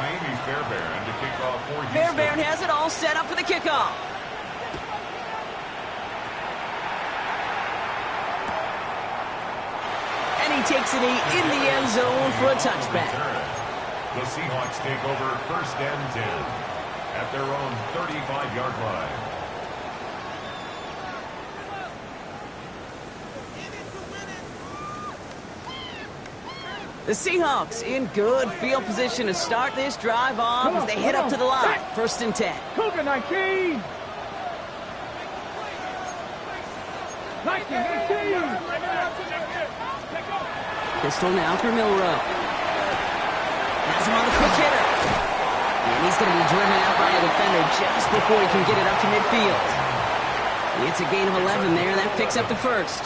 Kaimi Fairbairn to kick off for Houston. Fairbairn has it all set up for the kickoff. And he takes it in the end zone for a touchback. The Seahawks take over 1st and 10 at their own 35-yard line. The Seahawks in good field position to start this drive off as they head up to the line. 1st and 10. Cougar 19. 19. Pistol now for Milroe. Has him on the quick hitter. And he's going to be driven out by a defender just before he can get it up to midfield. It's a gain of 11 there. That picks up the first.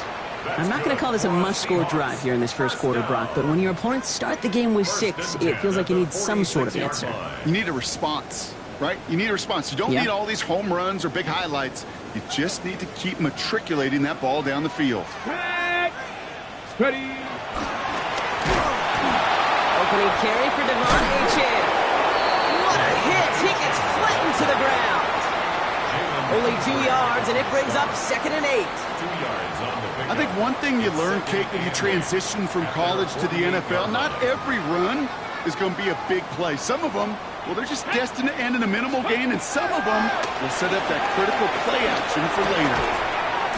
I'm not going to call this a must-score drive here in this first quarter, Brock, but when your opponents start the game with 6, it feels like you need some sort of answer. You need a response, right? You need a response. You don't need all these home runs or big highlights. You just need to keep matriculating that ball down the field. Ready. Opening carry for Devon Achane. What a hit! He gets flattened to the ground. Only 2 yards, and it brings up 2nd and 8. 2 yards on the pickup. I think one thing you learn, Kate, when you transition from college to the NFL, not every run is going to be a big play. Some of them, well, they're just destined to end in a minimal gain, and some of them will set up that critical play action for later.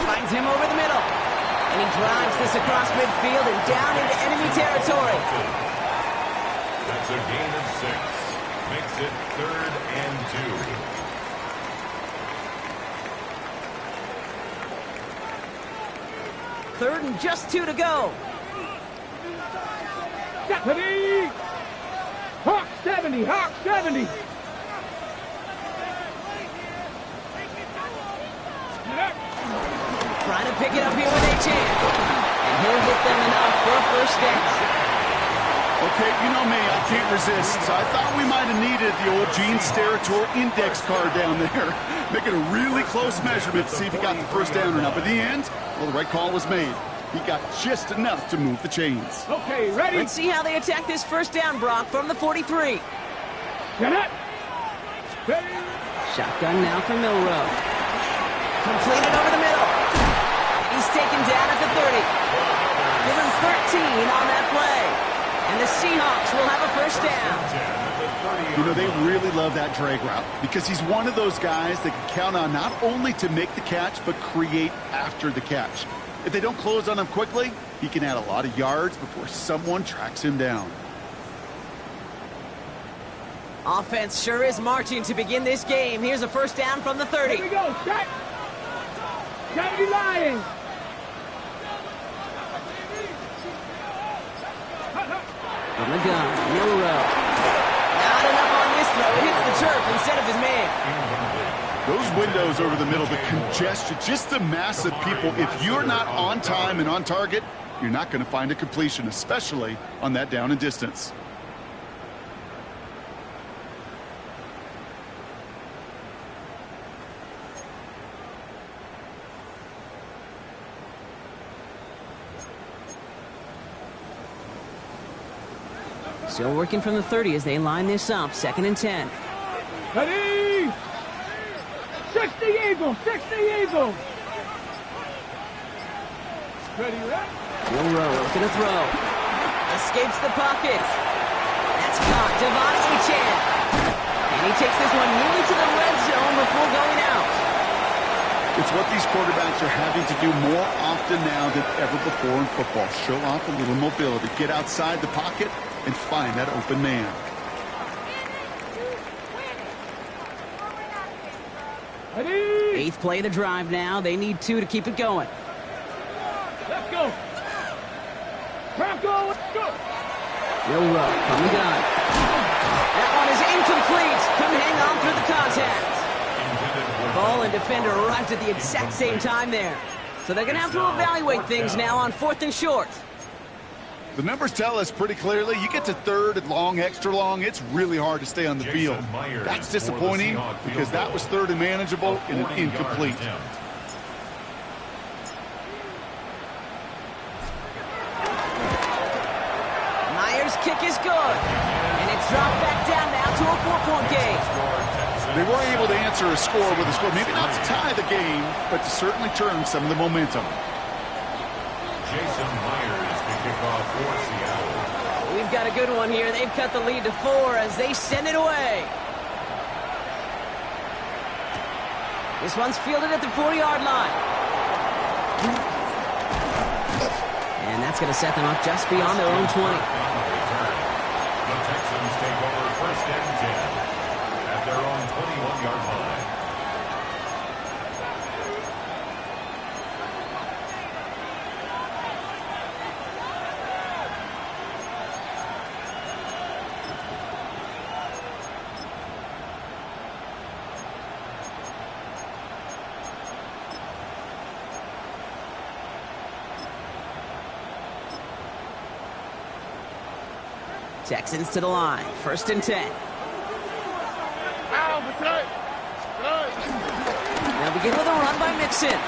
Finds him over the middle. And he drives this across midfield and down into enemy territory. That's a gain of 6. Makes it 3rd and 2. Third and just 2 to go. Ready. Hawk 70. Hawk 70. Trying to pick it up here with Achane. And he'll hit them enough for a 1st down. Okay, you know me, I can't resist. I thought we might have needed the old Gene Steratore index card down there. Making a really close measurement to see if he got the 1st down or not. But in the end, well, the right call was made. He got just enough to move the chains. Okay, ready. Let's see how they attack this 1st down, Brock, from the 43. Get it. Ready. Shotgun now for Milroe. Completed over the middle. And he's taken down at the 30. Give him 13 on that play. And the Seahawks will have a 1st down. You know, they really love that drag route because he's one of those guys that can count on not only to make the catch, but create after the catch. If they don't close on him quickly, he can add a lot of yards before someone tracks him down. Offense sure is marching to begin this game. Here's a 1st down from the 30. Here we go. Set. 70 Lions. From the gun, Milroe. Not enough on this throw. It hits the turf instead of his man. Those windows over the middle, the congestion, just the mass of people. If you're not on time and on target, you're not going to find a completion, especially on that down and distance. Still working from the 30 as they line this up. 2nd and 10. Ready. 60 Eagles. 60 Eagles. Ready, right? Milroe looking to throw. Escapes the pocket. That's caught. Devon Achane. And he takes this one nearly to the red zone before going out. It's what these quarterbacks are having to do more often now than ever before in football. Show off a little mobility. Get outside the pocket and find that open man. Ready. 8th play of the drive now. They need 2 to keep it going. Let's go. Bronco, let's go. Milroe from the gun. That one is incomplete. Couldn't hang on through the contact. Ball and defender arrived at the exact same time there. So they're going to have to evaluate things now on 4th and short. The numbers tell us pretty clearly, you get to 3rd and long, extra long, it's really hard to stay on the field. That's disappointing because that was 3rd and manageable and an incomplete. Myers' kick is good. And it's dropped back down now They were able to answer a score with a score. Maybe not to tie the game, but to certainly turn some of the momentum. Jason Myers to kick off for Seattle. We've got a good one here. They've cut the lead to 4 as they send it away. This one's fielded at the 40-yard line. And that's going to set them up just beyond their own 20. The Texans take over first and 10 at their own 21-yard line. Texans to the line. First and 10. They'll begin with a run by Mixon. And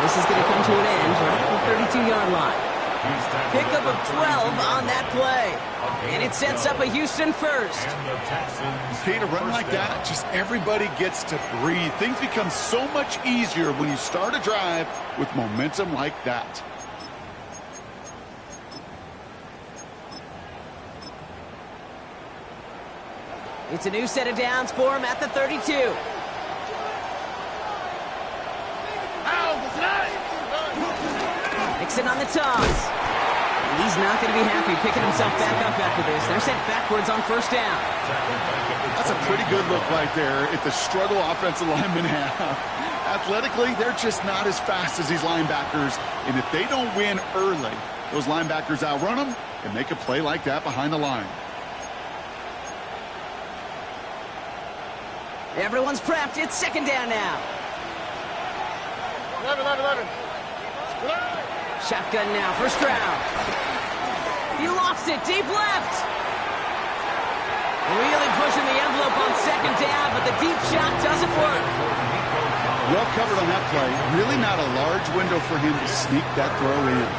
this is going to come to an end right at the 32-yard line. Pickup of 12 on that play. And it sets up a Houston first. Okay, to run like that, just everybody gets to breathe. Things become so much easier when you start a drive with momentum like that. It's a new set of downs for him at the 32. Mixon on the toss. And he's not going to be happy picking himself back up after this. They're sent backwards on first down. That's a pretty good look right there at the struggle offensive linemen have. Athletically, they're just not as fast as these linebackers. And if they don't win early, those linebackers outrun them and make a play like that behind the line. Everyone's prepped. It's second down now. 11. Shotgun now for Stroud. He lofts it deep left. Really pushing the envelope on second down, but the deep shot doesn't work. Well covered on that play. Really not a large window for him to sneak that throw in.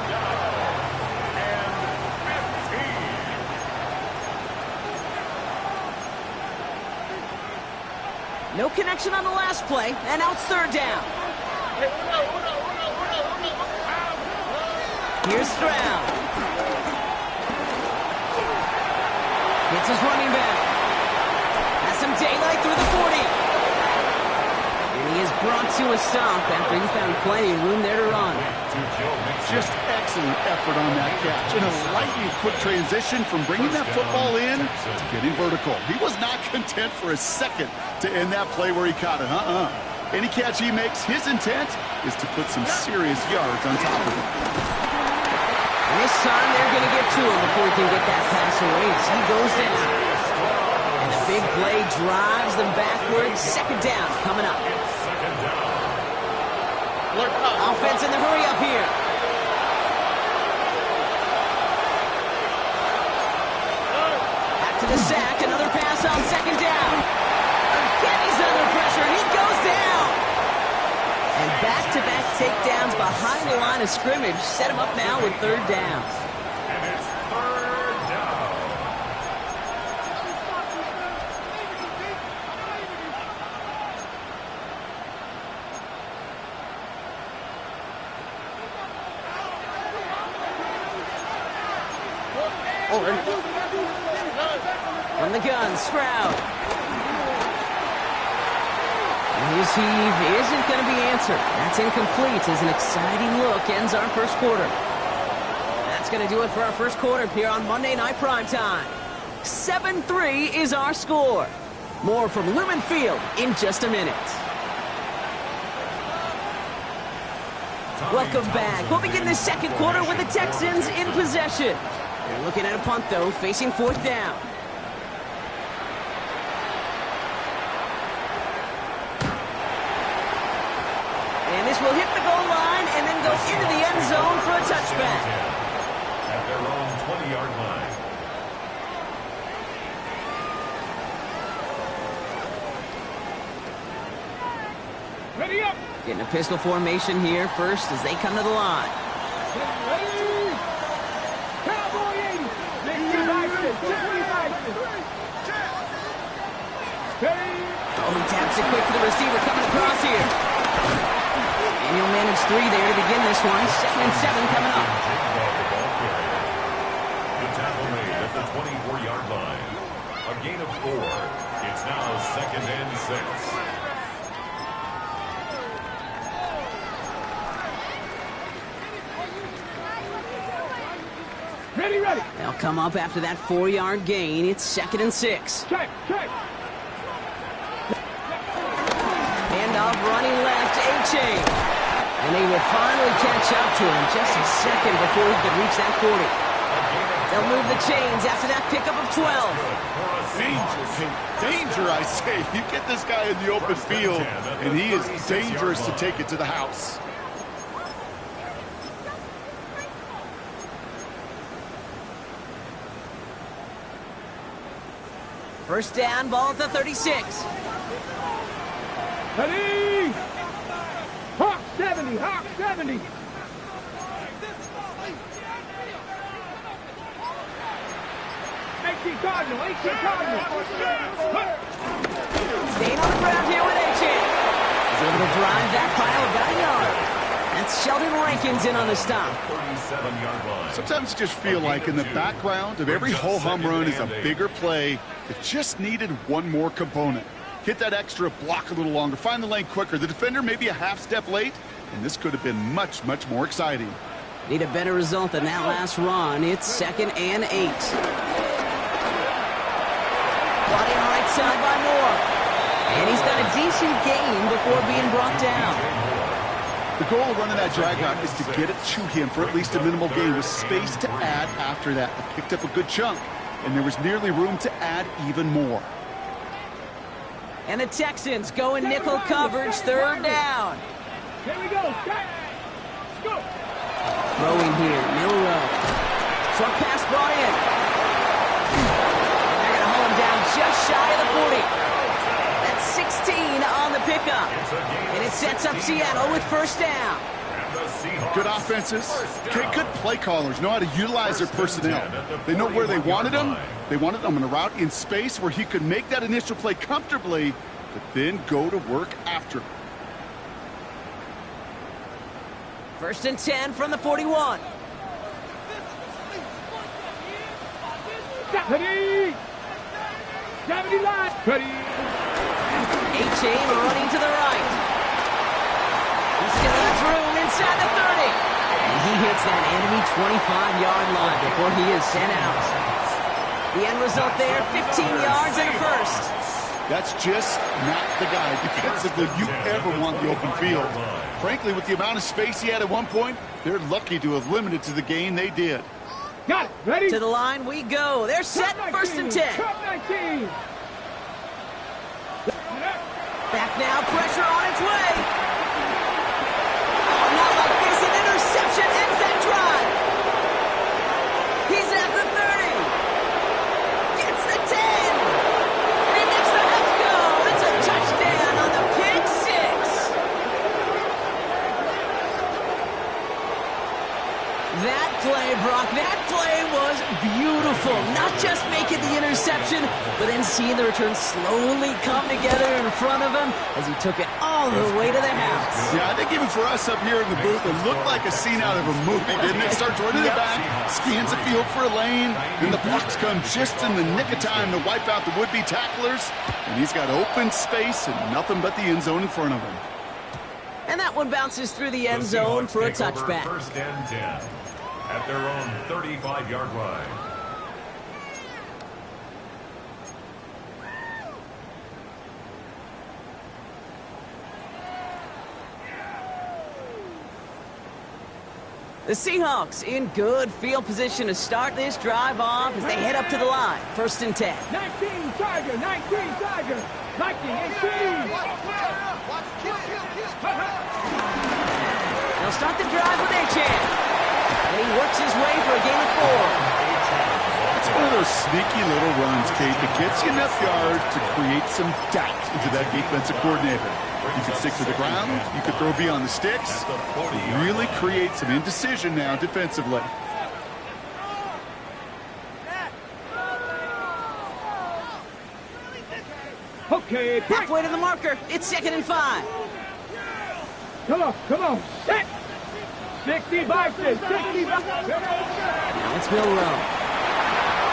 No connection on the last play, and now it's third down. Here's Stroud. It's his running back. Has some daylight through the 40. And he is brought to a stop after he found plenty of room there to run. Just excellent effort on that catch. And a lightning quick transition from bringing that football in to getting vertical. He was not content for a second to end that play where he caught it. Any catch he makes, his intent is to put some serious yards on top of it. And this time they're going to get to him before he can get that pass away as he goes down. And the big play drives them backwards. Second down coming up. Offense in the hurry up here. After the sack, another pass on second down. Kenny's under pressure, and he goes down. And back-to-back takedowns behind the line of scrimmage set him up now with third down. And it's third down. From the gun, Stroud. His heave isn't going to be answered. That's incomplete as an exciting look ends our first quarter. That's going to do it for our first quarter here on Monday Night Primetime. 7-3 is our score. More from Lumen Field in just a minute. Welcome back. We'll begin the second quarter with the Texans in possession. They're looking at a punt, though, facing fourth down. And this will hit the goal line and then go into the end zone for a touchback. At their own 20-yard line. Ready up. Getting a pistol formation here first as they come to the line. Ready. Cowboy 80. Gets it quick to the receiver coming across here. And he'll manage 3 there to begin this one. 2nd and 7 coming up. The tackle made at the 24-yard line. A gain of 4. It's now 2nd and 6. Ready, ready. They'll come up after that 4-yard gain. It's 2nd and 6. Check, check. Hand off running left, A-Chain. And they will finally catch up to him just a second before he could reach that 40. They'll move the chains after that pickup of 12. Danger, danger, I say. You get this guy in the open field, and he is dangerous to take it to the house. First down, ball at the 36. Ready. Hawk 70, Hawk 70. Cardinal, Cardinal. Staying on the ground here with A-Chain. He's able to drive that pile about a yard. That's Sheldon Rankins in on the stop. 37-yard line. Sometimes you just feel like in the background of every ho-hum run is a bigger play that just needed one more component. Hit that extra block a little longer, find the lane quicker. The defender maybe a half step late, and this could have been much, much more exciting. Need a better result than that last run. It's 2nd and 8. Body on right side by Moore. And he's got a decent gain before being brought down. The goal of running that drag route is to get it to him for at least a minimal gain with space to add after that. They picked up a good chunk, and there was nearly room to add even more. And the Texans go in nickel coverage, 3rd down. Here we go. Go. Throwing here, Milroe. Short pass brought in. Down just shy of the 40. That's 16 on the pickup. And it sets up Seattle with first down. Good offenses. Okay, good play callers know how to utilize their personnel. They know where they wanted them. They wanted them in a route in space where he could make that initial play comfortably, but then go to work after. 1st and 10 from the 41. Ready. 70 line. Ready. A-Chain running to the right. He still has room inside the 30. And he hits that enemy 25-yard line before he is sent out. The end result there, 15 yards and a first. That's just not the guy defensively you ever want the open field. Frankly, with the amount of space he had at one point, they're lucky to have limited to the gain they did. Got it. Ready? To the line we go. They're set, 1st and 10. Top 19. Back now, pressure on its way. Oh, not like this. An interception ends that drive. He's at the 30. Gets the 10. And he makes the Mets go. It's a touchdown on the pick 6. That play, Brock, that play was beautiful. Not just making the interception, but then seeing the return slowly come together in front of him as he took it all the way to the house. Yeah, I think even for us up here in the booth, it looked like a scene out of a movie, didn't it? Starts running it back, scans the field for a lane, and the blocks come just in the nick of time to wipe out the would-be tacklers, and he's got open space and nothing but the end zone in front of him. And that one bounces through the end zone for a touchback. 1st and 10 at their own 35-yard line. The Seahawks in good field position to start this drive off as they head up to the line. 1st and 10. 19 Tiger, 19 Tiger. 19, 18. They'll start the drive with A-Chain. And he works his way for a gain of 4. It's one of those sneaky little runs, Kate, that gets you enough yards to create some doubt into that defensive coordinator. You can stick to the ground, you can throw beyond the sticks, really create some indecision now defensively. Okay, break. Halfway to the marker. It's 2nd and 5. Come on. Set. 65, 65. Now it's Milroe.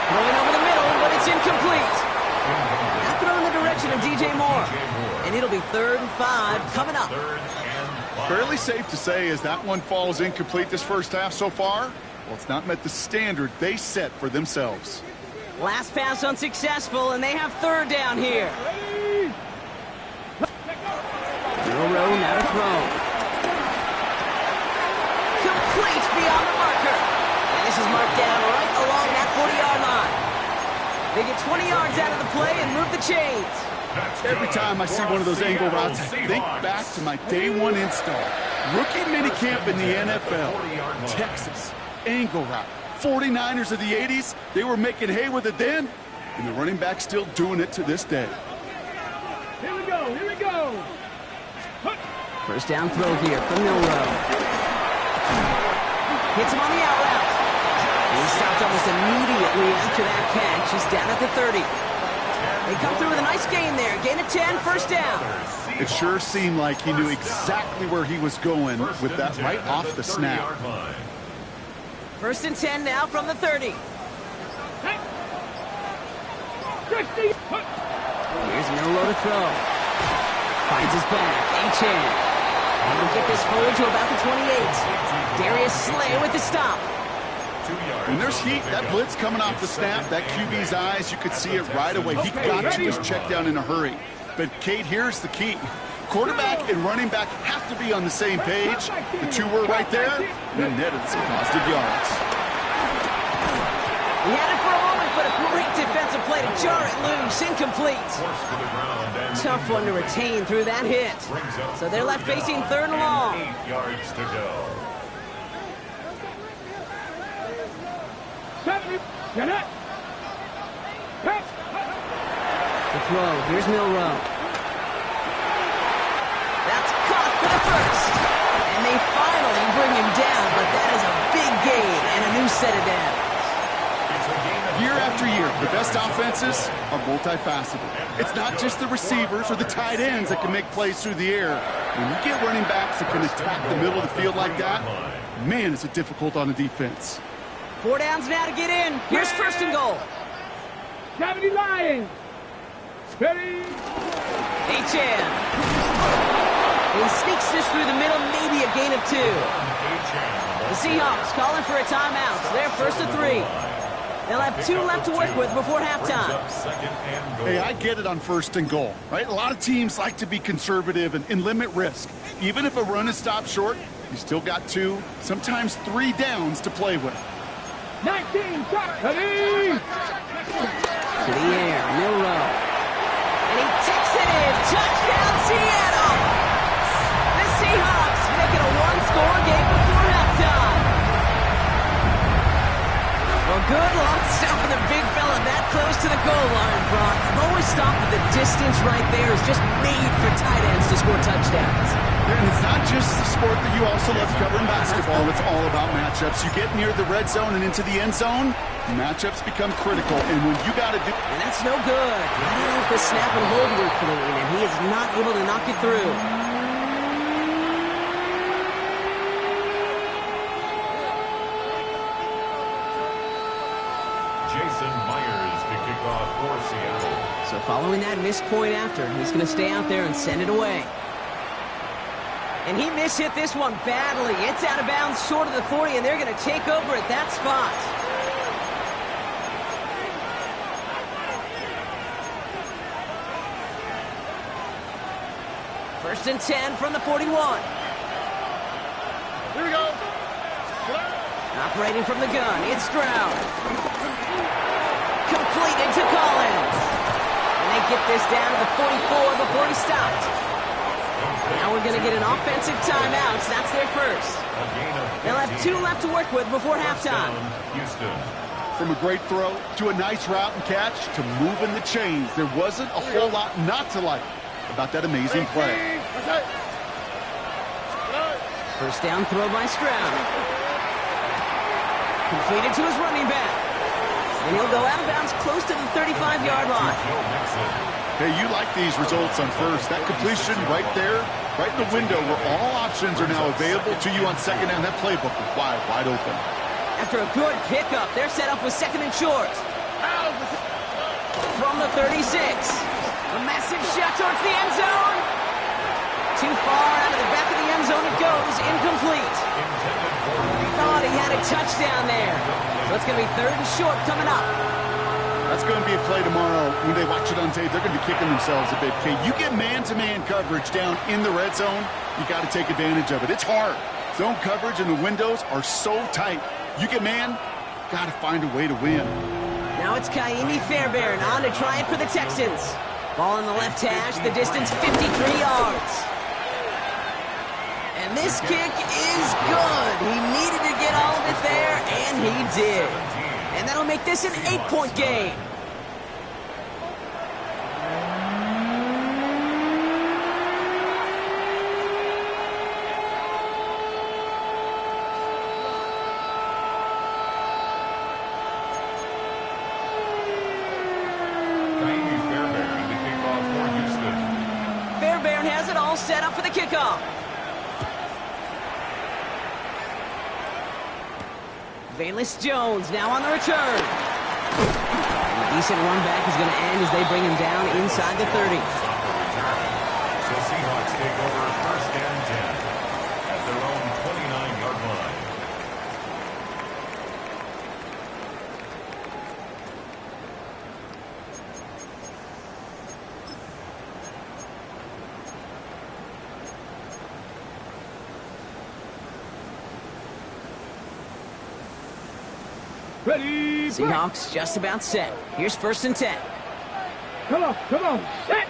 Throwing over the middle, but it's incomplete. Now throw in the direction of DJ Moore. And it'll be 3rd and 5 coming up. Fairly safe to say as that one falls incomplete this first half so far, well, it's not met the standard they set for themselves. Last pass unsuccessful, and they have 3rd down here. Milroe now to throw. Complete beyond the marker. And this is marked down right along that 40-yard line. They get 20 yards out of the play and move the chains. Every time I see one of those angle routes, I think back to my day one install. Rookie minicamp in the NFL. Texas, angle route. 49ers of the 80s, they were making hay with it then, and the running back still doing it to this day. Here we go. First down throw here from Milroe. Hits him on the out route. And he stopped almost immediately after that catch. He's down at the 30. They come through with a nice gain there. Gain of 10, first down. It sure seemed like he knew exactly where he was going with that right off the snap. 1st and 10 now from the 30. 60. Here's Milroe to throw. Finds his back. Achane. And he'll get this forward to about the 28. Darius Slay with the stop. When there's heat, that blitz coming off the snap, that QB's eyes, you could see it right away. He got to just check down in a hurry. But, Kate, here's the key. Quarterback and running back have to be on the same page. The two were right there, and it netted some positive yards. He had it for a moment, but a great defensive play to jar it loose. Incomplete. Tough one to retain through that hit. So they're left facing 3rd and long. 8 yards to go. 70. Get it. To throw, here's Milroe. That's caught for the first. And they finally bring him down, but that is a big gain and a new set of downs. Year after year, the best offenses are multifaceted. It's not just the receivers or the tight ends that can make plays through the air. When you get running backs that can attack the middle of the field like that, man, is it difficult on the defense. 4 downs now to get in. Here's 1st and goal. 70 Lions. Ready. Achane. He sneaks this through the middle, maybe a gain of 2. The Seahawks calling for a timeout. They're 1st and 3. They'll have 2 left to work with before halftime. Hey, I get it on 1st and goal, right? A lot of teams like to be conservative and limit risk. Even if a run is stopped short, you still got 2, sometimes 3 downs to play with. 19. Ready. To the air, Milroe. And he takes it in. Touchdown, Seattle! The Seahawks make it a 1-score game before halftime. Well, good luck stopping the big fella that close to the goal line, Brock. I've always thought that the distance right there is just made for tight ends to score touchdowns. And it's not just the sport that you also love to cover in basketball. It's all about matchups. You get near the red zone and into the end zone, matchups become critical. And when you got to do... And that's no good. I don't know if the snap and hold were clean, and he is not able to knock it through. Jason Myers to kick off for Seattle. So following that missed point after, he's going to stay out there and send it away. And he mishit this one badly. It's out of bounds short of the 40, and they're going to take over at that spot. First and 10 from the 41. Here we go. Operating from the gun, it's Stroud. Completed to Collins. And they get this down to the 44 before he stopped. Now we're going to get an offensive timeout. So that's their first. They'll have 2 left to work with before halftime. From a great throw to a nice route and catch to moving the chains, there wasn't a whole lot not to like about that amazing play. First down throw by Stroud. Completed to his running back. And he'll go out of bounds close to the 35-yard line. Hey, you like these results on first. That completion right there, right in the window where all options are now available to you on second down. That playbook is wide open. After a good pickup, they're set up with second and short. From the 36. A massive shot towards the end zone. Too far out of the back of the end zone it goes. Incomplete. Thought he had a touchdown there. So it's going to be third and short coming up. That's going to be a play tomorrow. When they watch it on tape, they're going to be kicking themselves a bit. Okay, you get man-to-man coverage down in the red zone, you got to take advantage of it. It's hard. Zone coverage and the windows are so tight. You get man, got to find a way to win. Now it's Kaimi Fairbairn on to try it for the Texans. Ball in the left hash, the distance 53 yards. And this kick is good. He needed to get all of it there, and he did. And that'll make this an 8-point game. Fairbairn has it all set up for the kickoff. Valus Jones now on the return. And a decent run back is going to end as they bring him down inside the 30. So Seahawks take over first and 10 at their own 29-yard line. Ready, Seahawks just about set. Here's first and 10. Come on, set!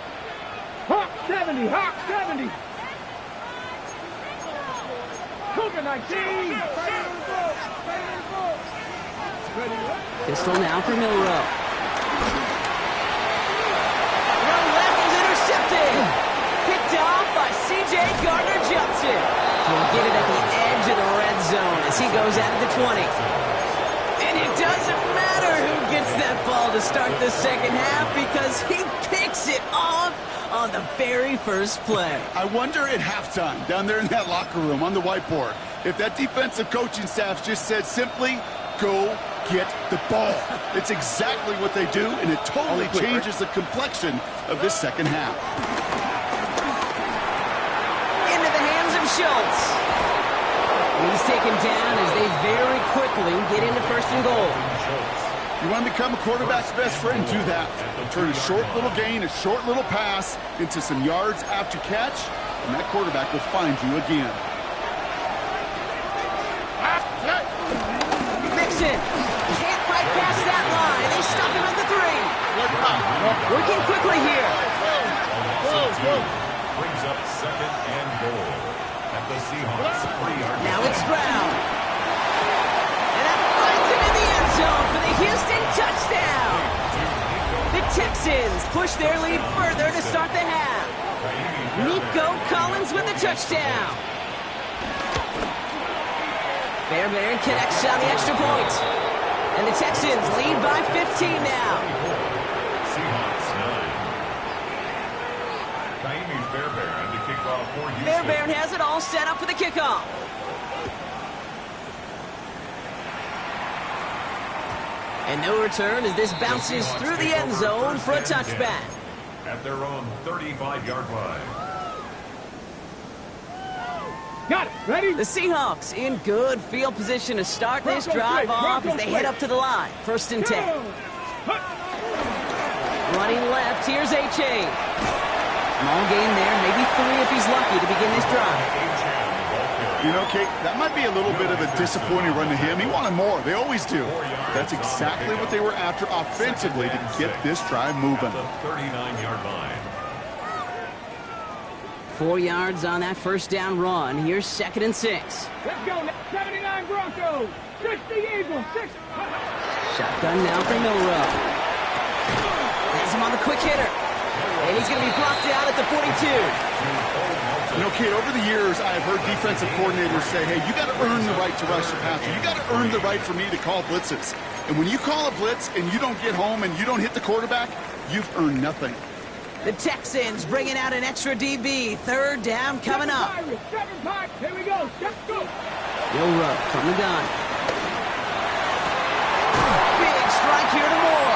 Hawk 70, Hawk 70! Cougar 19! Pistol now for Milrow. Run left is intercepted. Picked off by C.J. Gardner-Johnson. So he'll get it at the edge of the red zone as he goes out of the 20. And it doesn't matter who gets that ball to start the second half because he picks it off on the very first play. I wonder at halftime, down there in that locker room on the whiteboard, if that defensive coaching staff just said simply, go get the ball. It's exactly what they do, and it totally changes the complexion of this second half. Into the hands of Schultz. And he's taken down as they very quickly get into first and goal. You want to become a quarterback's best friend? Do that. Turn a short little gain, a short little pass into some yards after catch, and that quarterback will find you again. Mixon can't quite pass that line. They stop him at the 3. Working quickly here. Brings up second and goal at the Seahawks 3-yard line. Now it's Brown. And that finds him in the end zone for the Houston touchdown. The Texans push their lead further to start the half. Nico Collins with the touchdown. Fairbairn connects on the extra point. And the Texans lead by 15 now. Seahawks 9. Kaimi Fairbairn to kick off for Houston. Fairbairn has it all set up for the kickoff. And no return as this bounces through the end zone for a touchback. At their own 35-yard line. Got it, ready? The Seahawks in good field position to start this drive off as they head up to the line. First and 10. Running left, here's A-Chain. Small gain there, maybe 3 if he's lucky to begin this drive. You know, Kate, that might be a little bit of a disappointing run to him. He wanted more. They always do. That's exactly what they were after offensively to get this drive moving. The 39-yard line. 4 yards on that first down run. Here's second and 6. Let's go, 79 Broncos, 60 Eagles, 6. Shotgun now for Milrow. Has him on the quick hitter. And he's going to be blocked out at the 42. You know, Kate, over the years, I have heard defensive coordinators say, hey, you got to earn the right to rush the passer. You got to earn the right for me to call blitzes. And when you call a blitz and you don't get home and you don't hit the quarterback, you've earned nothing. The Texans bringing out an extra DB. Third down coming up. Here we go. Let's go. Milroe from the gun. Big strike here to Moore.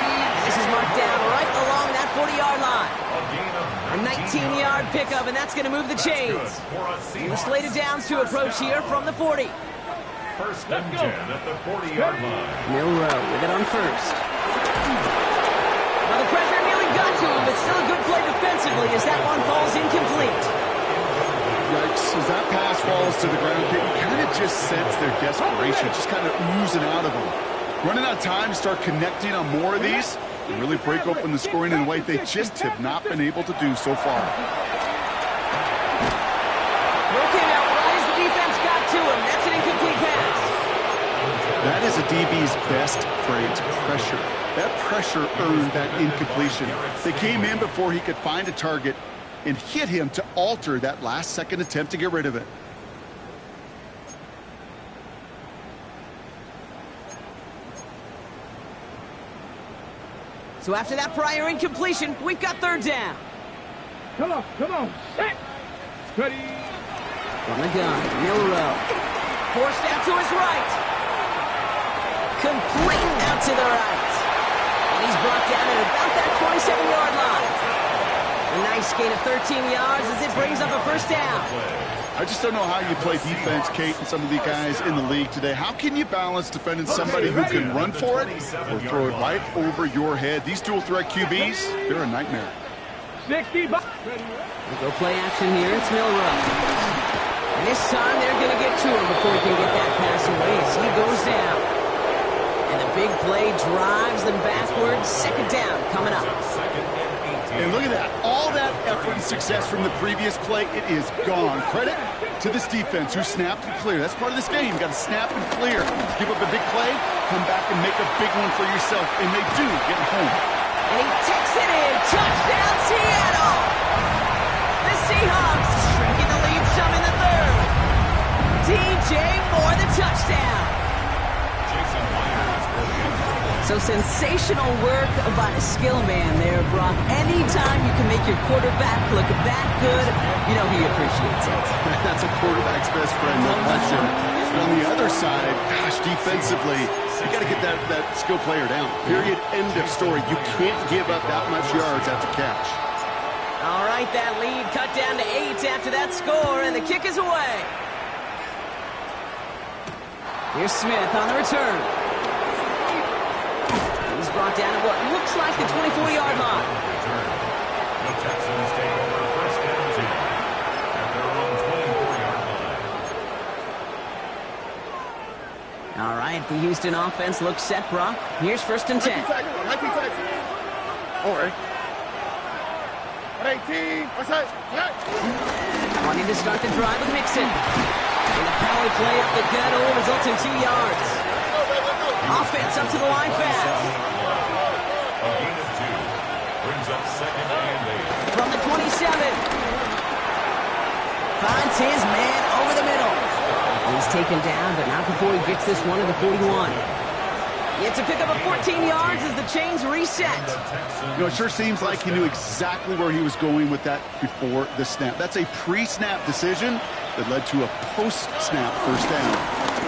And this is marked down right along that 40-yard line. A 19-yard pickup, and that's going to move the chains. New slated downs to approach here from the 40. First and 10 at the 40-yard line. Milroe with it on first. Well, the pressure nearly got to him, but still a good play defensively as that one falls incomplete. Yikes, as that pass falls to the ground, you kind of just sense their desperation, just kind of oozing out of them. Running out of time to start connecting on more of these and really break open the scoring in a way they just have not been able to do so far. Throw came out right as the defense got to him. That's an incomplete pass. That is a DB's best phrase, pressure. That pressure earned that incompletion. They came in before he could find a target and hit him to alter that last-second attempt to get rid of it. So after that prior incompletion, we've got third down. Come on. Set. Ready. From the gun, Milroe. Forced out to his right. Complete out to the right. And he's brought down at about that 27-yard line. A nice gain of 13 yards as it brings up a first down. I just don't know how you play defense, Kate, and some of the guys in the league today. How can you balance defending somebody who can run for it or throw it right over your head? These dual-threat QBs, they're a nightmare. 60. We'll go play action here. It's Milroe. And this time they're going to get to him before he can get that pass away as he goes down. And the big play drives them backwards. Second down coming up. And look at that. All that effort and success from the previous play, it is gone. Credit to this defense who snapped and cleared. That's part of this game. You got to snap and clear. Give up a big play, come back and make a big one for yourself. And they do get home. And he takes it in. Touchdown, Seattle! The Seahawks shrinking the lead some in the third. DJ Moore, the touchdown. So sensational work by the skill man there, Brock. Anytime you can make your quarterback look that good, you know he appreciates it. That's a quarterback's best friend, no question. But on the other side, gosh, defensively, you got to get that skill player down. Period. End of story. You can't give up that much yards after catch. All right, that lead cut down to 8 after that score, and the kick is away. Here's Smith on the return. He's brought down at what looks like the 24-yard line. The Texans take over first and 10 at their own 24-yard line. All right, the Houston offense looks set, Brock. Here's first and 10. All right. 18. Wanting to start the drive with Mixon. And the power play up the gut results in 2 yards. Offense up to the line fast. A gain of 2 brings up second and 8. From the 27. Finds his man over the middle. He's taken down, but not before he gets this one to the 41. It's a pickup of 14 yards as the chains reset. You know, it sure seems like he knew exactly where he was going with that before the snap. That's a pre-snap decision that led to a post-snap first down.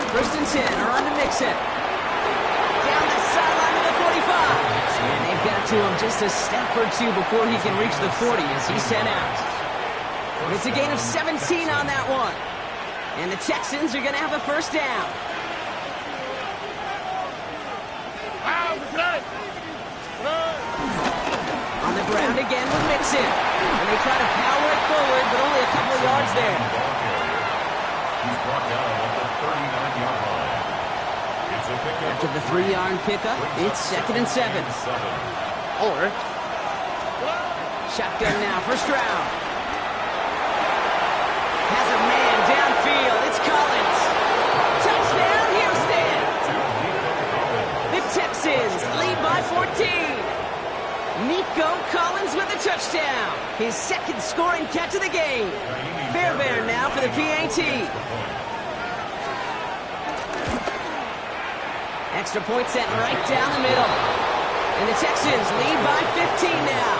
First and 10 are on to Mixon. Down the sideline to the 45. And they've got to him just a step or two before he can reach the 40 as he's sent out. It's a gain of 17 on that one. And the Texans are going to have a first down. On the ground again with Mixon. And they try to power it forward, but only a couple of yards there. He's brought down at the 39-yard line. It's a pickup. After the 3-yard pickup, it's second and 7. Shotgun now for Stroud. Has a man downfield. It's Collins. Touchdown, Houston. The Texans lead by 14. Nico Collins with a touchdown. His second scoring catch of the game. Fairbairn now for the PAT. Extra point set right down the middle. And the Texans lead by 15 now.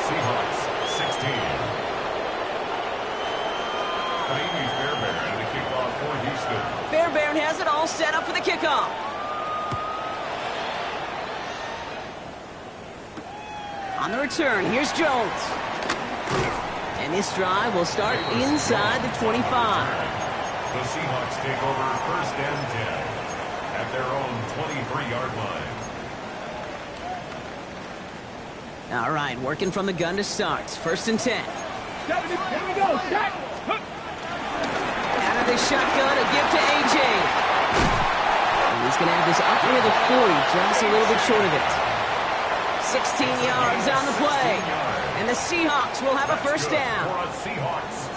Seahawks 16. Amy Fairbairn and the kickoff for Houston. Fairbairn has it all set up for the kickoff. On the return, here's Jones. And this drive will start inside the 25. The Seahawks take over first and 10 at their own 23-yard line. All right, working from the gun to start. First and 10. Here we go. Shot. Out of the shotgun, a give to A.J. And he's going to have this up near the 40, just a little bit short of it. 16 yards on the play. And the Seahawks will have a first down.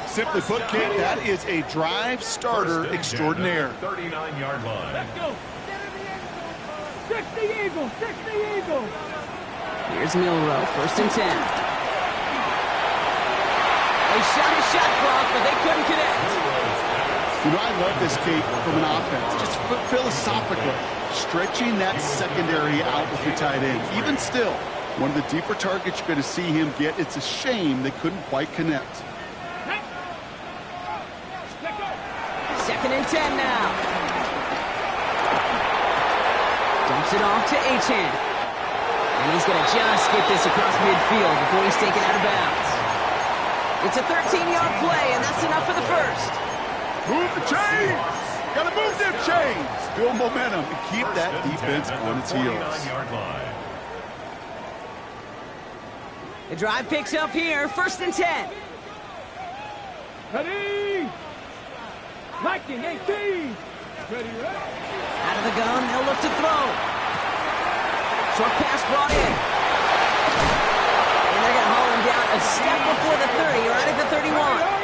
Simply put, kid, that is a drive starter extraordinaire. 39-yard line. Let's go. Stick the Eagle. Stick the Eagle. Here's Milroe, first and 10. They shot a shot clock, but they couldn't connect. You know, I love this, Kate, from an offense. Just philosophically, stretching that secondary out with your tight end. Even still, one of the deeper targets you're going to see him get. It's a shame they couldn't quite connect. Second and 10 now. Dumps it off to Achane. And he's going to just get this across midfield before he's taken out of bounds. It's a 13-yard play, and that's enough for the first. Move the chains! Gotta move them chains! Build momentum and keep that defense on its heels. The drive picks up here, first and 10. Ready. Liking 18. Ready, ready. Out of the gun, they'll look to throw. Short pass brought in. And they're going to haul him down a step before the 30, right at the 31.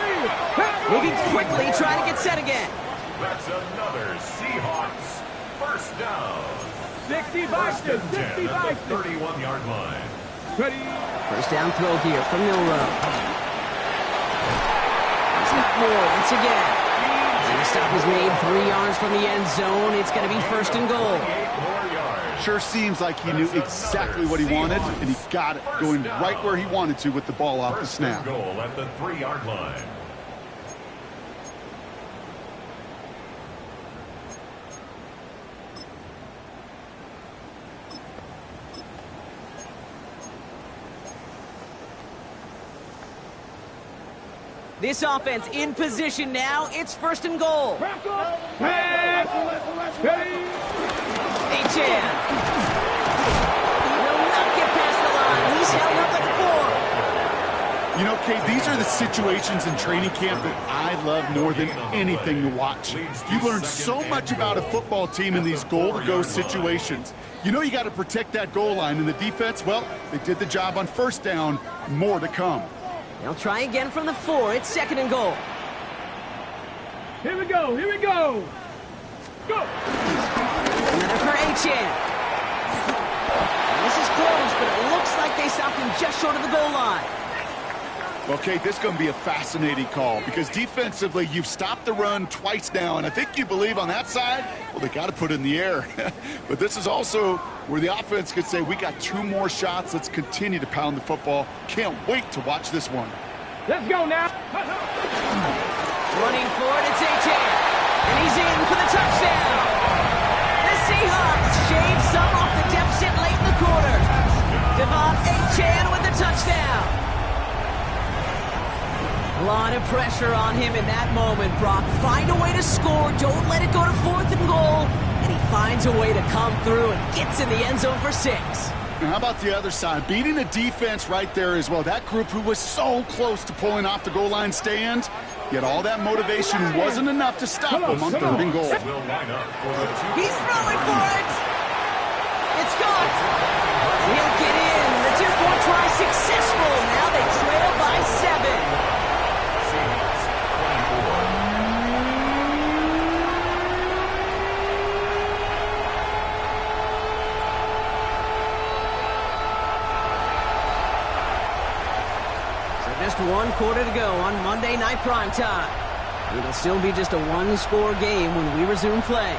Moving quickly, trying to get set again. That's another Seahawks first down. 60 First and 10 60 at the 31-yard line. Ready. First down throw here from Milroe. He's not more once again. And the stop is made 3 yards from the end zone. It's going to be first and goal. 8 more yards. Sure seems like he knew exactly what he wanted, and he got it, going right where he wanted to with the ball off the First and snap. goal at the 3-yard line. This offense in position now. It's first and goal. Pass. Ready. Achane. Will not get past the line. He's held up at 4. You know, Kate, these are the situations in training camp that I love more than anything to watch. You learn so much about a football team in these goal-to-go situations. You know you got to protect that goal line, and the defense, well, they did the job on first down. More to come. They'll try again from the 4. It's second and goal. Here we go. Here we go. Go. Another for Achane. This is close, but it looks like they stopped him just short of the goal line. Okay, this is going to be a fascinating call because defensively, you've stopped the run twice now, and I think you believe on that side, well, they got to put it in the air. But this is also where the offense could say, we got 2 more shots. Let's continue to pound the football. Can't wait to watch this one. Let's go now. Running for it, it's Achane. And he's in for the touchdown. The Seahawks shave some off the deficit late in the quarter. Devon Achane with the touchdown. A lot of pressure on him in that moment, Brock. Find a way to score. Don't let it go to 4th and goal. And he finds a way to come through and gets in the end zone for 6. And how about the other side? Beating the defense right there as well. That group who was so close to pulling off the goal line stand, yet all that motivation wasn't enough to stop them on 3rd and goal. Will line up for the He's throwing for it. It's gone. He'll get in. The 2-point try successful. Now they trail by 7. Seahawks 24. Just 1 quarter to go on Monday Night Primetime. It'll still be just a 1-score game when we resume play.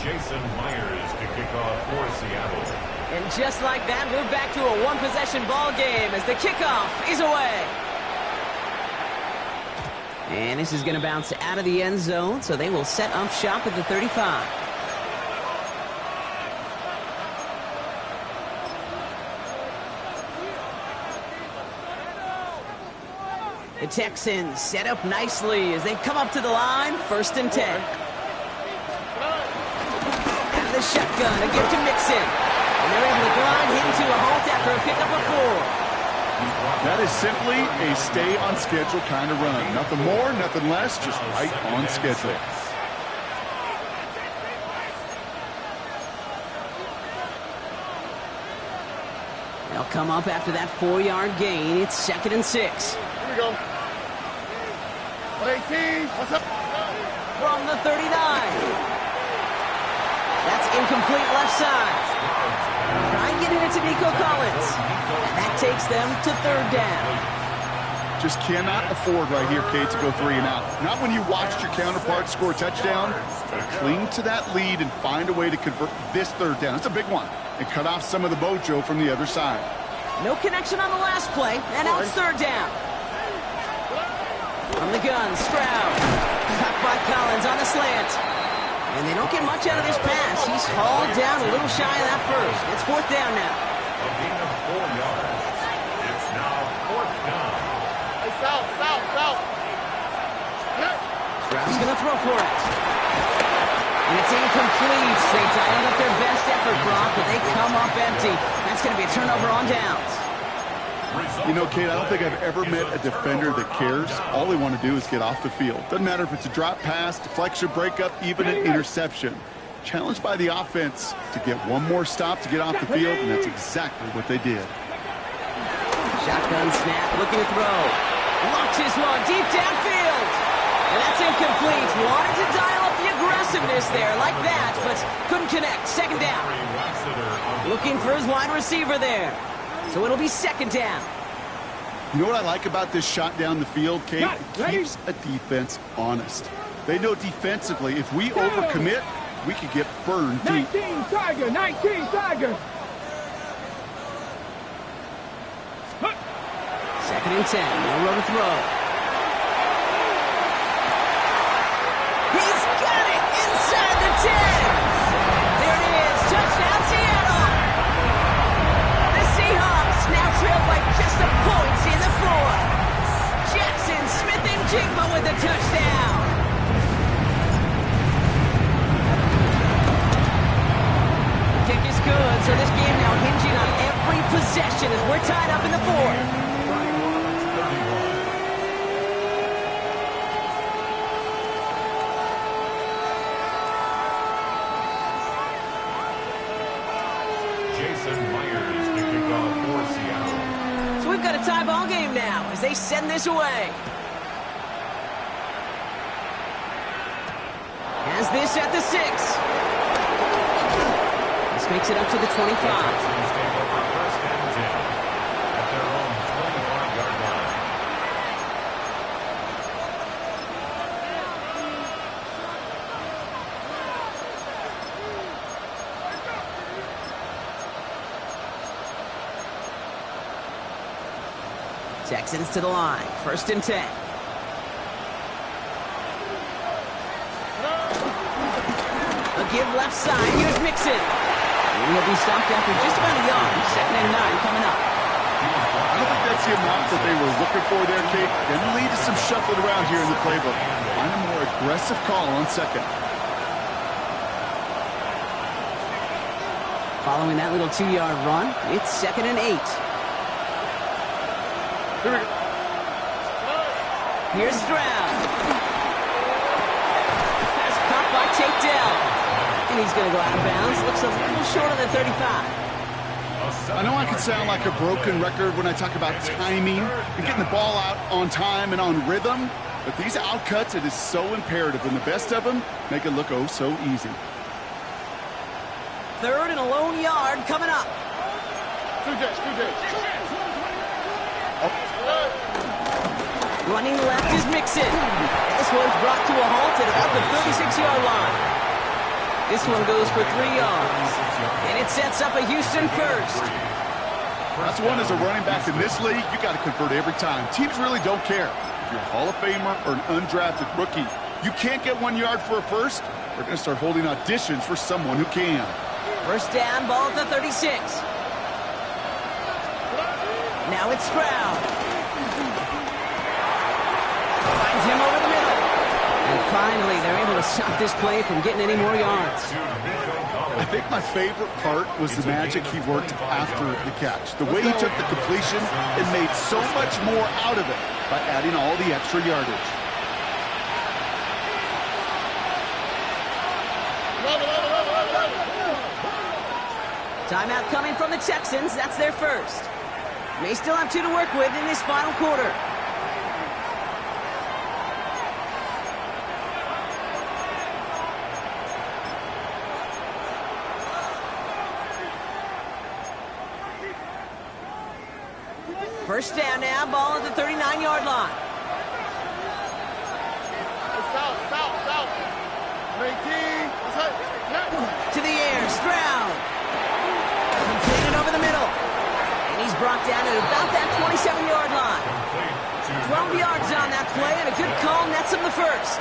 Jason Myers to kick off for Seattle. And just like that, we're back to a one-possession ball game as the kickoff is away. And this is going to bounce out of the end zone, so they will set up shop at the 35. The Texans set up nicely as they come up to the line, 1st and 10. Out of the shotgun, a give to Mixon. And they're able to grind him to a halt after a pickup of 4. That is simply a stay on schedule kind of run. Nothing more, nothing less, just right on schedule. They'll come up after that 4-yard gain. It's 2nd and 6. Here we go. 18. What's up? From the 39. That's incomplete left side. Try and get it into Nico Collins. And that takes them to 3rd down. Just cannot afford right here, Kate, to go 3 and out. Not when you watched your counterpart score a touchdown. But cling to that lead and find a way to convert this 3rd down. It's a big one. And cut off some of the mojo from the other side. No connection on the last play, and now it's 3rd down. From the gun, Stroud. Cut by Collins on the slant. And they don't get much out of this pass. He's hauled down a little shy of that first. It's 4th down now. A gain of 4 yards. It's now 4th down. Hey, south. Stroud's going to throw for it. And it's incomplete. They dialed up their best effort, Brock, but they come up empty. That's going to be a turnover on downs. You know, Kate, I don't think I've ever met a defender that cares. All they want to do is get off the field. Doesn't matter if it's a drop pass, deflection, breakup, even an interception. Challenged by the offense to get one more stop to get off the field, and that's exactly what they did. Shotgun snap, looking to throw. Launches one deep downfield. And that's incomplete. Wanted to dial up the aggressiveness there like that, but couldn't connect. 2nd down. Looking for his wide receiver there. So it'll be 2nd down. You know what I like about this shot down the field, Kate? It keeps a defense honest. They know defensively, if we overcommit, we could get burned deep. 19 Tiger. 19 Tiger. 2nd and 10. No room to throw. He's got it inside the 10. There it is. Touchdown, Seattle. The Seahawks now trail by just a point in the 4th. Jackson Smith-Njigba with the touchdown. The kick is good, so this game now hinging on every possession as we're tied up in the 4th. Tie ball game now as they send this away. Has this at the 6. This makes it up to the 25. Texans to the line. 1st and 10. A give left side. Here's Mixon. And he'll be stopped after just about a yard. 2nd and 9 coming up. I don't think that's the amount that they were looking for there, Kate. Going to lead to some shuffling around here in the playbook. Find a more aggressive call on 2nd. Following that little 2-yard run, it's 2nd and 8. Here we go. Here's Stroud. Pass caught by Tate Dell. And he's going to go out of bounds. Looks a little short of the 35. I know I can sound like a broken record when I talk about timing and getting the ball out on time and on rhythm, but these outcuts, it is so imperative, and the best of them make it look oh so easy. 3rd and a lone yard coming up. 2 days. Running left is Mixon. This one's brought to a halt at about the 36-yard line. This one goes for 3 yards. And it sets up a Houston first. That's one as a running back in this league, you got to convert every time. Teams really don't care. If you're a Hall of Famer or an undrafted rookie, you can't get 1 yard for a first. They're going to start holding auditions for someone who can. First down, ball at the 36. Now it's Stroud. Finds him over the middle. And finally, they're able to stop this play from getting any more yards. I think my favorite part was the magic he worked after the catch. The way he took the completion and made so much more out of it by adding all the extra yardage. Timeout coming from the Texans. That's their first. They still have 2 to work with in this final quarter. First down now, ball at the 39-yard line. To the air, Stroud. Completed over the middle. And he's brought down at about that 27-yard line. 12 yards on that play, and a good call nets him the first.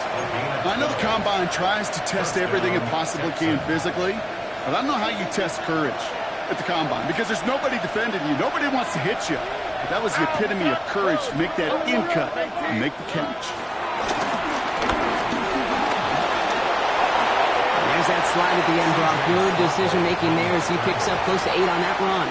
I know the Combine tries to test everything it possibly can physically, but I don't know how you test courage at the Combine, because there's nobody defending you. Nobody wants to hit you. But that was the epitome of courage to make that in cut and make the catch. There's that slide at the end, Brock. Good decision-making there as he picks up close to 8 on that run.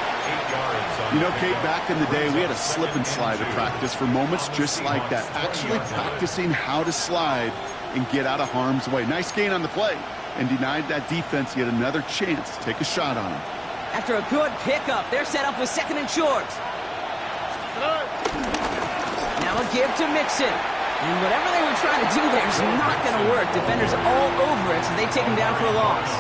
You know, Kate, back in the day, we had a slip and slide at practice for moments just like that. Actually practicing how to slide and get out of harm's way. Nice gain on the play, and denied that defense yet another chance to take a shot on him. After a good pickup, they're set up with 2nd and short. Now a give to Mixon. And whatever they were trying to do there is not going to work. Defenders all over it, so they take him down for a loss.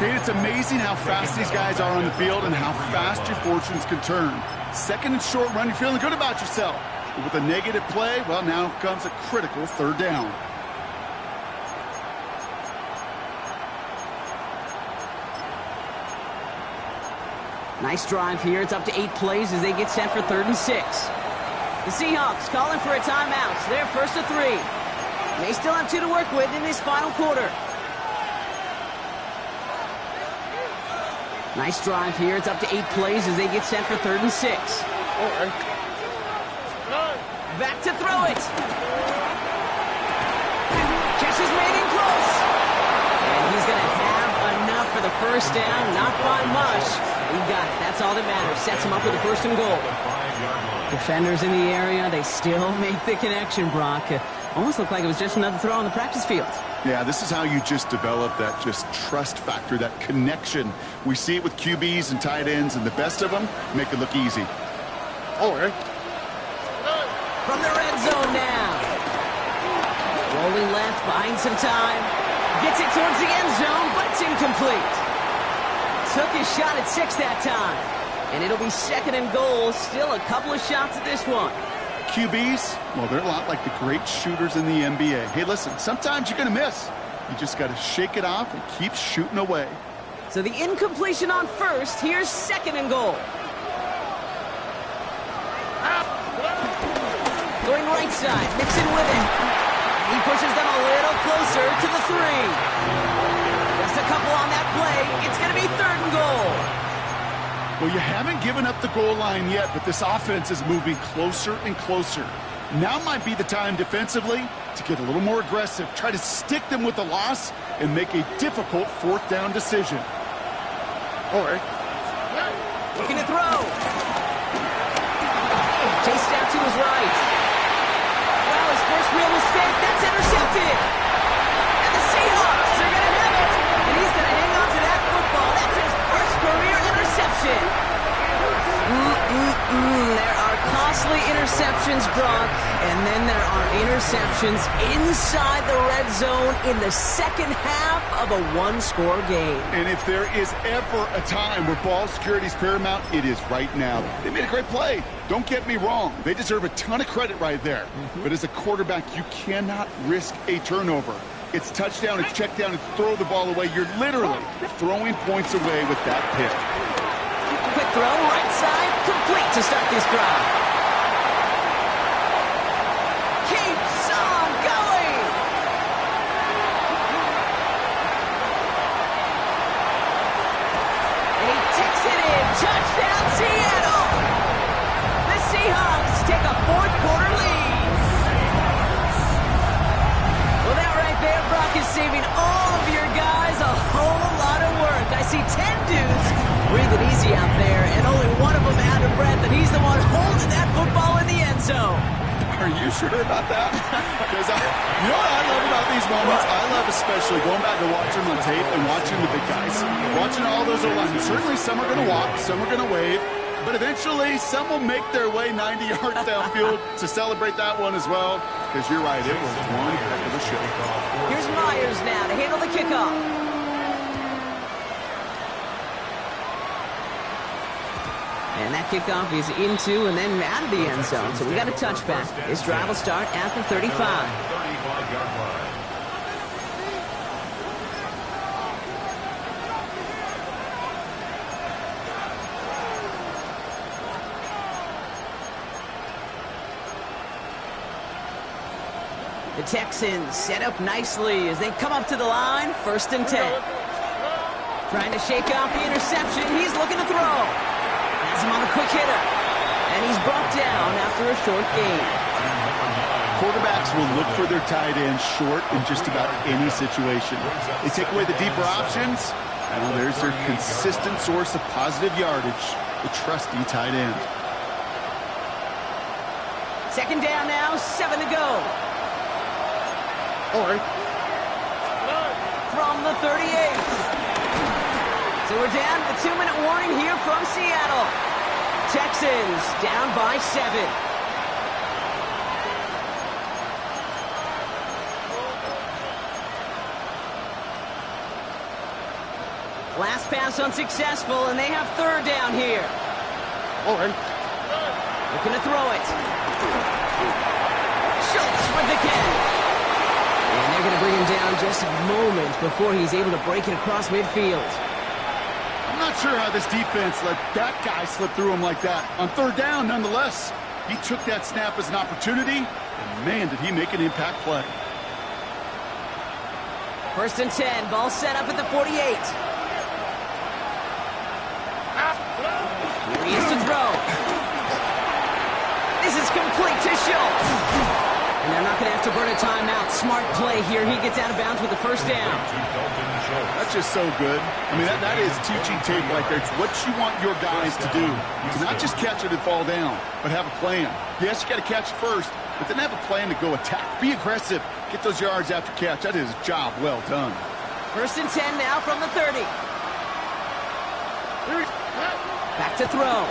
Kate, it's amazing how fast these guys are on the field and how fast your fortunes can turn. 2nd and short run, you're feeling good about yourself. But with a negative play, well, now comes a critical 3rd down. Nice drive here. It's up to 8 plays as they get set for 3rd and 6. The Seahawks calling for a timeout. So they're first to 3. They still have 2 to work with in this final quarter. Nice drive here. It's up to 8 plays as they get set for 3rd and 6. Back to throw it. Catch is made in close. And he's going to have enough for the first down. Not by much. He got it. That's all that matters. Sets him up with a 1st and goal. Defenders in the area, they still make the connection, Brock. Almost looked like it was just another throw on the practice field. Yeah, this is how you just develop that just trust factor, that connection. We see it with QBs and tight ends, and the best of them make it look easy. From the red zone now. Rolling left, buying some time. Gets it towards the end zone, but it's incomplete. Took his shot at 6 that time. And it'll be 2nd and goal. Still a couple of shots at this one. QBs, well, they're a lot like the great shooters in the NBA. Hey, listen, sometimes you're going to miss. You just got to shake it off and keep shooting away. So the incompletion on 1st. Here's 2nd and goal. Going right side. Mixon with it. He pushes them a little closer to the 3. Just a couple on that play. It's going to be 3rd and goal. Well, you haven't given up the goal line yet, but this offense is moving closer and closer. Now might be the time defensively to get a little more aggressive, try to stick them with the loss, and make a difficult 4th down decision. Looking to throw. Chased out to his right. Well, his first real mistake, that's intercepted. And the Seahawks are going to have it. And he's going to hang on to that football. That's his first career interception. There are costly interceptions, Brock, and then there are interceptions inside the red zone in the 2nd half of a 1-score game. And if there is ever a time where ball security is paramount, it is right now. They made a great play. Don't get me wrong. They deserve a ton of credit right there. But as a quarterback, you cannot risk a turnover. It's touchdown, it's check down, it's throw the ball away. You're literally throwing points away with that pick. Quick throw, right side, complete to start this drive. Keeps on going. And he takes it in. Touchdown, Seattle. The Seahawks take a fourth-quarter lead. Well, that right there, Brock, is saving all of your guys a whole lot of work. I see 10 dudes breathing easy out there, and only one of them out of breath, and he's the one holding that football in the end zone. Are you sure about that? Because you know what I love about these moments? I love especially going back to watching them on tape and watching the big guys. Watching all those O-linemen. Certainly some are going to walk, some are going to wave, but eventually some will make their way 90 yards downfield to celebrate that one as well. Because you're right, it was one heck of a show. Here's Myers now to handle the kickoff. And that kickoff is into and then out of the end zone. So we got a touchback. This drive will start at the 35. 35-yard line. The Texans set up nicely as they come up to the line. 1st and 10. Trying to shake off the interception. He's looking to throw. Has him on a quick hitter. And he's brought down after a short gain. Quarterbacks will look for their tight end short in just about any situation. They take away the deeper options. Well, there's their consistent source of positive yardage, the trusty tight end. 2nd down now, 7 to go. From the 38. So we're down to the 2-minute warning here from Seattle. Texans down by 7. Last pass unsuccessful, and they have 3rd down here. Looking to throw it. Schultz with the catch. And they're going to bring him down just a moment before he's able to break it across midfield. I'm not sure how this defense let that guy slip through him like that. On 3rd down, nonetheless, he took that snap as an opportunity, and man, did he make an impact play. 1st and 10, ball set up at the 48. Here he is to throw. This is complete to Schultz. And they're not going to have to burn a timeout. Smart play here. He gets out of bounds with the 1st down. That's just so good. I mean, that is teaching tape right there. It's what you want your guys to do. To not just catch it and fall down, but have a plan. Yes, you got to catch it first, but then have a plan to go attack. Be aggressive. Get those yards after catch. That is a job well done. 1st and 10 now from the 30. Back to throw.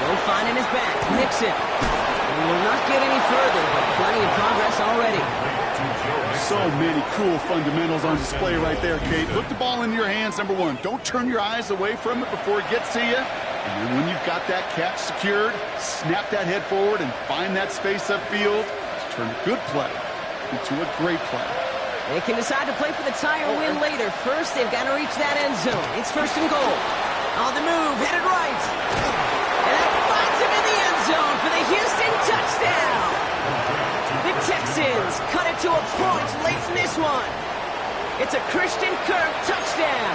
No finding his back. Nixon. And will not get any further, but plenty of progress already. So many cool fundamentals on display right there, Kate. Put the ball in your hands, number 1. Don't turn your eyes away from it before it gets to you. And then when you've got that catch secured, snap that head forward and find that space upfield to turn a good play into a great play. They can decide to play for the tie or win later. First, they've got to reach that end zone. It's 1st and goal. On the move, headed right. And that finds him in the end zone for the Houston touchdown. The Texans cut it to a point late in this one. It's a Christian Kirk touchdown.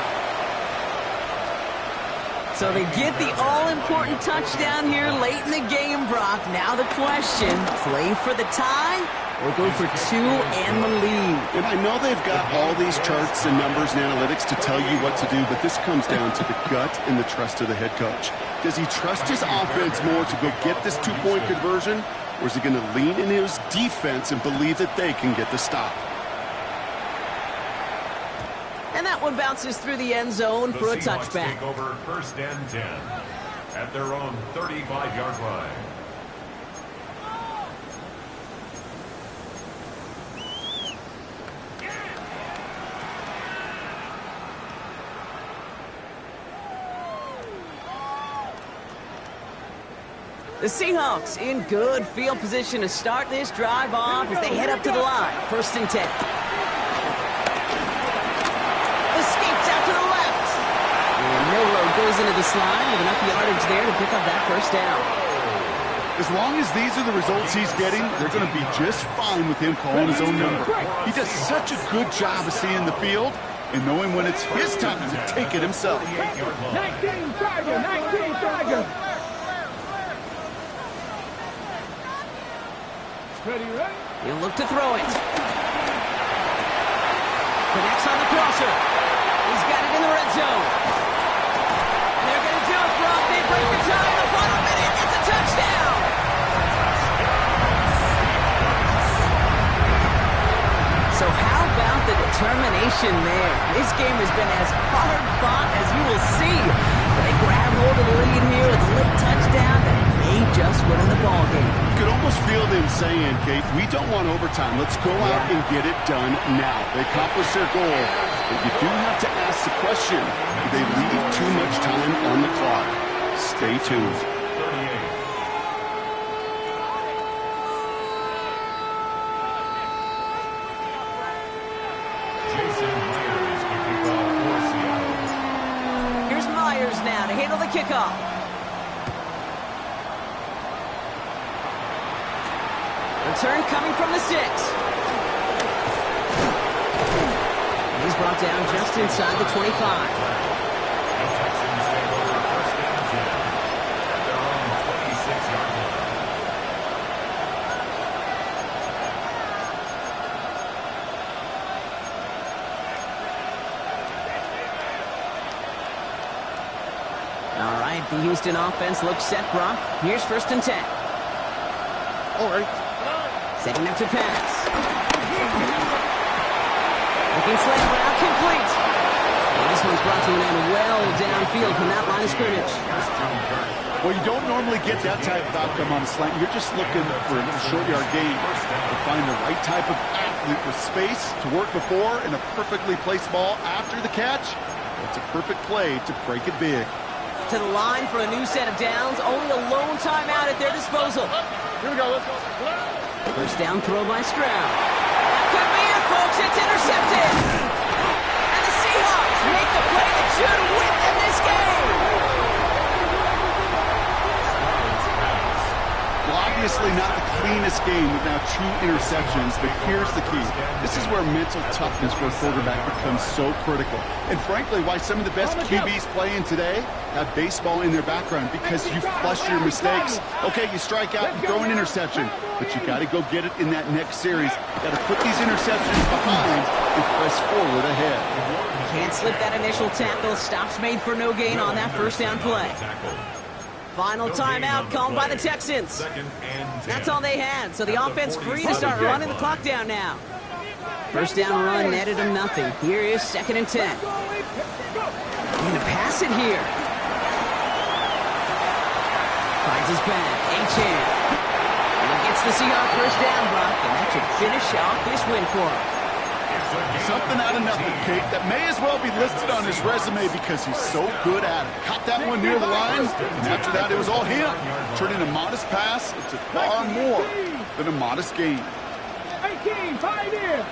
So they get the all-important touchdown here late in the game, Brock. Now the question, play for the tie or go for 2 and the lead? And I know they've got all these charts and numbers and analytics to tell you what to do, but this comes down to the gut and the trust of the head coach. Does he trust his offense more to go get this 2-point conversion, or is he going to lean in his defense and believe that they can get the stop? And that one bounces through the end zone for a Seahawks touchback. take over 1st and 10 at their own 35-yard line. The Seahawks in good field position to start this drive off as they head up to the line. 1st and 10. Escapes out to the left. And Milroe goes into the slide with enough yardage there to pick up that 1st down. As long as these are the results he's getting, they're going to be just fine with him calling his own number. He does such a good job of seeing the field and knowing when it's his time to take it himself. 19 Tiger, 19 Tiger. Ready, ready? He'll look to throw it. Connects on the crosser. He's got it in the red zone. And they're going to do it, Brock. They break the tie in the final minute. It's a touchdown. So how about the determination there? This game has been as hard fought as you will see. But they grab hold of the lead here with a late touchdown that may just win the ball game. You could almost feel them saying, Kate, we don't want overtime. Let's go out and get it done now. They accomplished their goal. But you do have to ask the question, do they leave too much time on the clock? Stay tuned. Now to handle the kickoff. Return coming from the 6. And he's brought down just inside the 25. The Texans take over 1st and 10 at their own 26-yard line. All right, the Houston offense looks set, Brock. Here's 1st and 10. All right. Setting up to pass. Looking slant route complete. And this one's brought to an end well downfield from that line of scrimmage. Well, you don't normally get that type of outcome on a slant. You're just looking for a short yard gain. To find the right type of athlete with space to work before and a perfectly placed ball after the catch. That's a perfect play to break it big. To the line for a new set of downs. Only a lone timeout at their disposal. Here we go, let's go. 1st down throw by Stroud. That could be it, folks. It's intercepted. And the Seahawks make the play that should win them this game. Well, obviously not the cleanest game with now 2 interceptions, but here's the key. This is where mental toughness for a quarterback becomes so critical. And frankly, why some of the best QBs playing today have baseball in their background, because you flush your mistakes. Okay, you strike out and throw an interception, but you got to go get it in that next series. You got to put these interceptions behind and press forward ahead. Can't slip that initial tackle. Stops made for no gain on that 1st down play. Final timeout called by the Texans. That's all they had, so the offense free to start running the clock down now. 1st down run netted them nothing. Here is 2nd and 10. He's going to pass it here. Finds his back. Achane. And he gets the Seahawks 1st down, Brock, and that should finish off this win for him. Something out of nothing, Kate, that may as well be listed on his resume because he's so good at it. Caught that one near the line, and after that it was all him. Turning a modest pass into far more than a modest gain. 18, 5 here.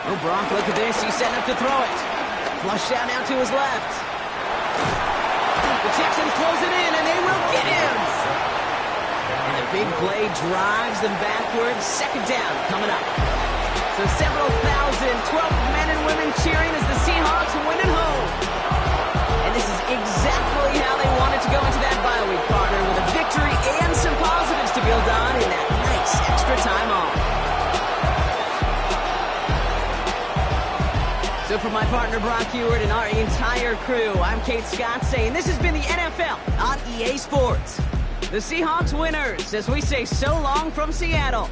Oh, Brock, look at this. He's setting up to throw it. Flushed out now to his left. The Texans close it in, and they will get him. And the big play drives them backwards. 2nd down coming up. So several thousand 12th men and women cheering as the Seahawks win at home. And this is exactly how they wanted to go into that bye week, partner, with a victory and some positives to build on in that nice extra time off. So for my partner Brock Huard and our entire crew, I'm Kate Scott saying this has been the NFL on EA Sports. The Seahawks winners as we say so long from Seattle.